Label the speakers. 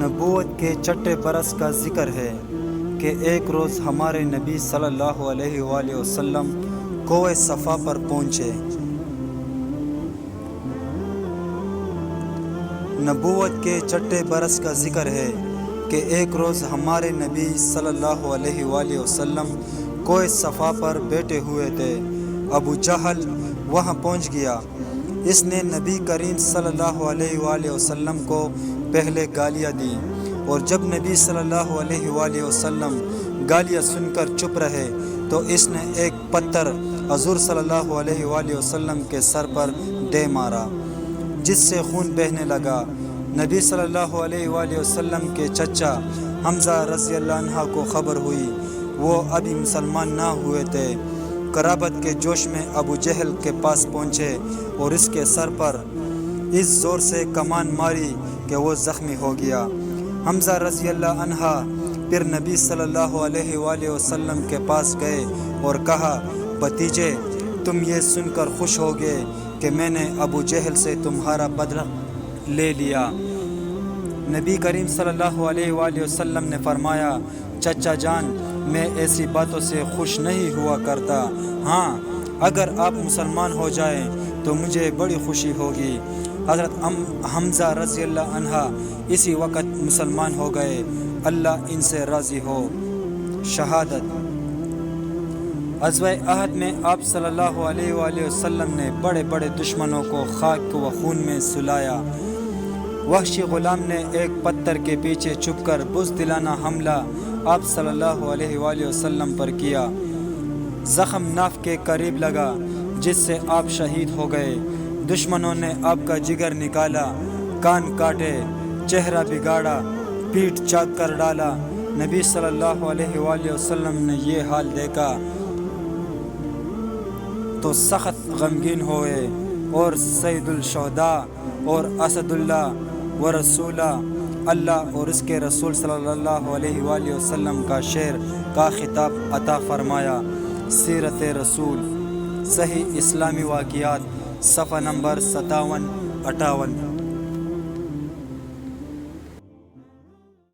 Speaker 1: نبوت کے چھٹے برس کا ذکر ہے کہ ایک روز ہمارے نبی صلی اللہ علیہ وآلہ وسلم کوہ صفا پر پہنچے۔ نبوت کے چھٹے برس کا ذکر ہے کہ ایک روز ہمارے نبی صلی اللہ علیہ وآلہ وسلم کوہ صفا پر بیٹھے ہوئے تھے۔ ابو جہل وہاں پہنچ گیا۔ اس نے نبی کریم صلی اللہ علیہ وآلہ وسلم کو پہلے گالیاں دیں، اور جب نبی صلی اللہ علیہ وآلہ وسلم گالیاں سن کر چپ رہے تو اس نے ایک پتھر حضور صلی اللہ علیہ وآلہ وسلم کے سر پر دے مارا، جس سے خون بہنے لگا۔ نبی صلی اللہ علیہ وآلہ وسلم کے چچا حمزہ رضی اللہ عنہ کو خبر ہوئی۔ وہ ابھی مسلمان نہ ہوئے تھے۔ قرابت کے جوش میں ابو جہل کے پاس پہنچے اور اس کے سر پر اس زور سے کمان ماری کہ وہ زخمی ہو گیا۔ حمزہ رضی اللہ عنہ پھر نبی صلی اللہ علیہ وآلہ وسلم کے پاس گئے اور کہا، بھتیجے، تم یہ سن کر خوش ہوگے کہ میں نے ابو جہل سے تمہارا بدلہ لے لیا۔ نبی کریم صلی اللہ علیہ وآلہ وسلم نے فرمایا، چچا جان، میں ایسی باتوں سے خوش نہیں ہوا کرتا۔ ہاں، اگر آپ مسلمان ہو جائیں تو مجھے بڑی خوشی ہوگی۔ حضرت حمزہ رضی اللہ عنہ اسی وقت مسلمان ہو گئے۔ اللہ ان سے راضی ہو۔ شہادت۔ غزوہ احد میں آپ صلی اللہ علیہ وآلہ وسلم نے بڑے بڑے دشمنوں کو خاک و خون میں سلایا۔ وحشی غلام نے ایک پتھر کے پیچھے چھپ کر بزدلانہ حملہ آپ صلی اللہ علیہ وآلہ وسلم پر کیا۔ زخم ناف کے قریب لگا، جس سے آپ شہید ہو گئے۔ دشمنوں نے آپ کا جگر نکالا، کان کاٹے، چہرہ بگاڑا، پیٹھ چاک کر ڈالا۔ نبی صلی اللہ علیہ وآلہ وسلم نے یہ حال دیکھا تو سخت غمگین ہوئے، اور سید الشہداء اور اسد اللہ و رسول اللہ اور اس کے رسول صلی اللہ علیہ وآلہ وسلم کا شعر کا خطاب عطا فرمایا۔ سیرت رسول، صحیح اسلامی واقعات، صفحہ نمبر 57-58۔